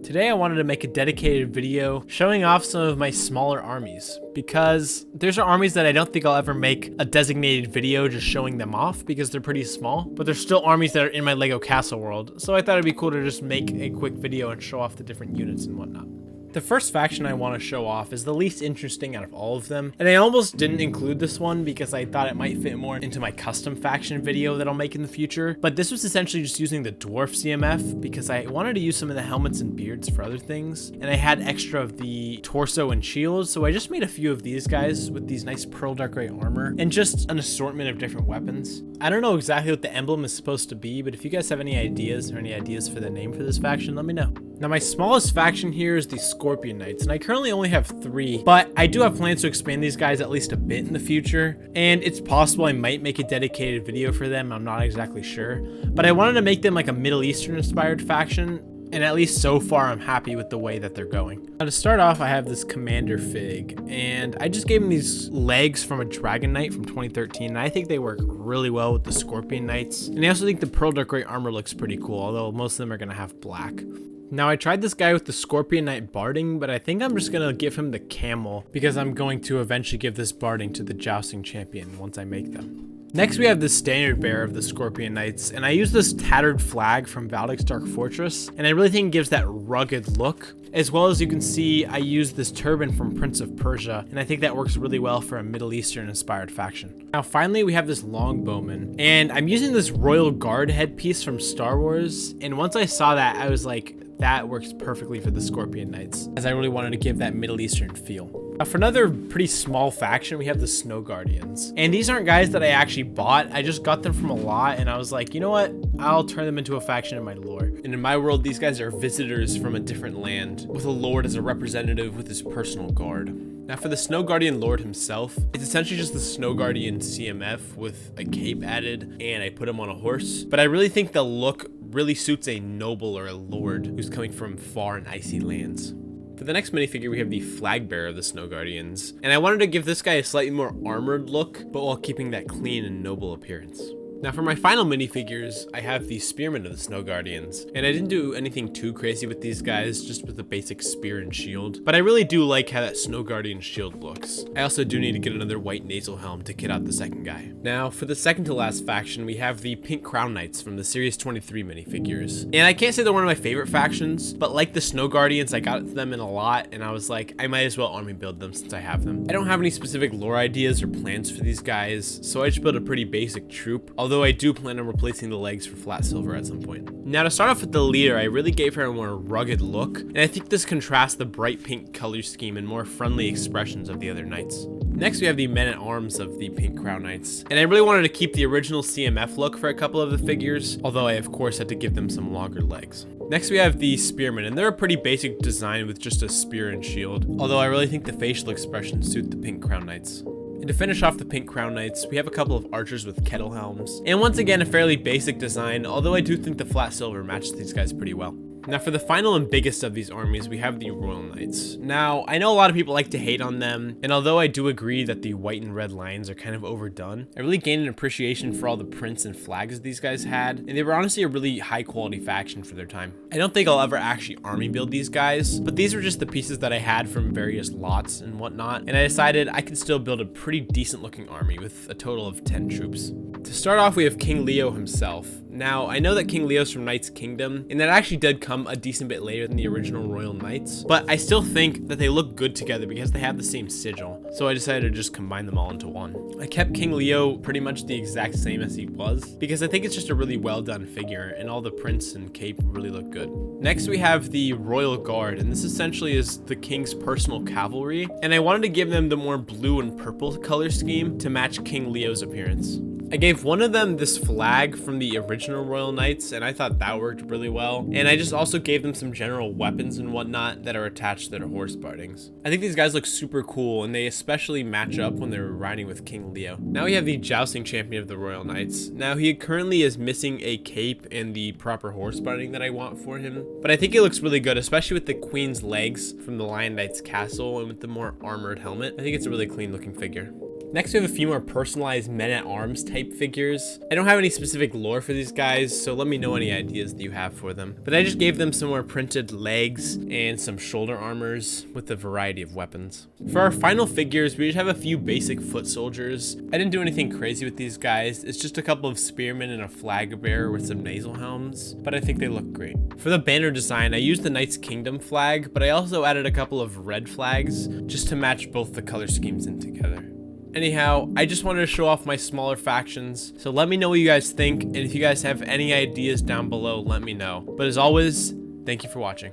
Today I wanted to make a dedicated video showing off some of my smaller armies, because there's armies that I don't think I'll ever make a designated video just showing them off because they're pretty small, but there's still armies that are in my Lego Castle world, so I thought it'd be cool to just make a quick video and show off the different units and whatnot. The first faction I want to show off is the least interesting out of all of them, and I almost didn't include this one because I thought it might fit more into my custom faction video that I'll make in the future, but this was essentially just using the dwarf CMF because I wanted to use some of the helmets and beards for other things, and I had extra of the torso and shields, so I just made a few of these guys with these nice pearl dark gray armor and just an assortment of different weapons. I don't know exactly what the emblem is supposed to be, but if you guys have any ideas for the name for this faction, let me know. Now my smallest faction here is the Scorpion Knights, and I currently only have 3, but I do have plans to expand these guys at least a bit in the future, and it's possible I might make a dedicated video for them. I'm not exactly sure, but I wanted to make them like a Middle Eastern inspired faction, and at least so far I'm happy with the way that they're going. Now to start off, I have this Commander Fig, and I just gave him these legs from a Dragon Knight from 2013, and I think they work really well with the Scorpion Knights, and I also think the pearl dark gray armor looks pretty cool, although most of them are going to have black. Now I tried this guy with the Scorpion Knight barding, but I think I'm just gonna give him the camel because I'm going to eventually give this barding to the jousting champion once I make them. Next we have the standard bearer of the Scorpion Knights, and I use this tattered flag from Valdek's Dark Fortress, and I really think it gives that rugged look. As well as you can see, I use this turban from Prince of Persia, and I think that works really well for a Middle Eastern inspired faction. Now finally we have this longbowman, and I'm using this Royal Guard headpiece from Star Wars, and once I saw that I was like, that works perfectly for the Scorpion Knights, as I really wanted to give that Middle Eastern feel. Now for another pretty small faction, we have the Snow Guardians. And these aren't guys that I actually bought, I just got them from a lot, and I was like, you know what, I'll turn them into a faction in my lore. And in my world, these guys are visitors from a different land, with a lord as a representative with his personal guard. Now for the Snow Guardian Lord himself, it's essentially just the Snow Guardian CMF with a cape added, and I put him on a horse. But I really think the look really suits a noble or a lord who's coming from far and icy lands. For the next minifigure, we have the flag bearer of the Snow Guardians, and I wanted to give this guy a slightly more armored look, but while keeping that clean and noble appearance. Now for my final minifigures, I have the Spearmen of the Snow Guardians, and I didn't do anything too crazy with these guys, just with the basic spear and shield, but I really do like how that Snow Guardian shield looks. I also do need to get another white nasal helm to kit out the second guy. Now for the second to last faction, we have the Pink Crown Knights from the Series 23 minifigures, and I can't say they're one of my favorite factions, but like the Snow Guardians, I got them in a lot, and I was like, I might as well army build them since I have them. I don't have any specific lore ideas or plans for these guys, so I just built a pretty basic troop, although I do plan on replacing the legs for flat silver at some point. Now to start off with the leader, I really gave her a more rugged look, and I think this contrasts the bright pink color scheme and more friendly expressions of the other knights. Next we have the men-at-arms of the Pink Crown Knights, and I really wanted to keep the original CMF look for a couple of the figures, although I of course had to give them some longer legs. Next we have the Spearmen, and they're a pretty basic design with just a spear and shield, although I really think the facial expressions suit the Pink Crown Knights. And to finish off the Pink Crown Knights, we have a couple of archers with kettle helms, and once again a fairly basic design, although I do think the flat silver matches these guys pretty well. Now for the final and biggest of these armies, we have the Royal Knights. Now, I know a lot of people like to hate on them, and although I do agree that the white and red lines are kind of overdone, I really gained an appreciation for all the prints and flags these guys had, and they were honestly a really high quality faction for their time. I don't think I'll ever actually army build these guys, but these were just the pieces that I had from various lots and whatnot, and I decided I could still build a pretty decent looking army with a total of 10 troops. To start off, we have King Leo himself. Now, I know that King Leo's from Knight's Kingdom, and that actually did come a decent bit later than the original Royal Knights, but I still think that they look good together because they have the same sigil, so I decided to just combine them all into one. I kept King Leo pretty much the exact same as he was, because I think it's just a really well done figure, and all the prints and cape really look good. Next we have the Royal Guard, and this essentially is the King's personal cavalry, and I wanted to give them the more blue and purple color scheme to match King Leo's appearance. I gave one of them this flag from the original Royal Knights, and I thought that worked really well. And I just also gave them some general weapons and whatnot that are attached to their horse bardings. I think these guys look super cool, and they especially match up when they're riding with King Leo. Now we have the jousting champion of the Royal Knights. Now he currently is missing a cape and the proper horse barding that I want for him, but I think it looks really good, especially with the Queen's legs from the Lion Knight's castle and with the more armored helmet. I think it's a really clean looking figure. Next, we have a few more personalized men-at-arms type figures. I don't have any specific lore for these guys, so let me know any ideas that you have for them. But I just gave them some more printed legs and some shoulder armors with a variety of weapons. For our final figures, we just have a few basic foot soldiers. I didn't do anything crazy with these guys. It's just a couple of spearmen and a flag bearer with some nasal helms, but I think they look great. For the banner design, I used the Knights Kingdom flag, but I also added a couple of red flags just to match both the color schemes in together. Anyhow, I just wanted to show off my smaller factions, so let me know what you guys think, and if you guys have any ideas down below, let me know. But as always, thank you for watching.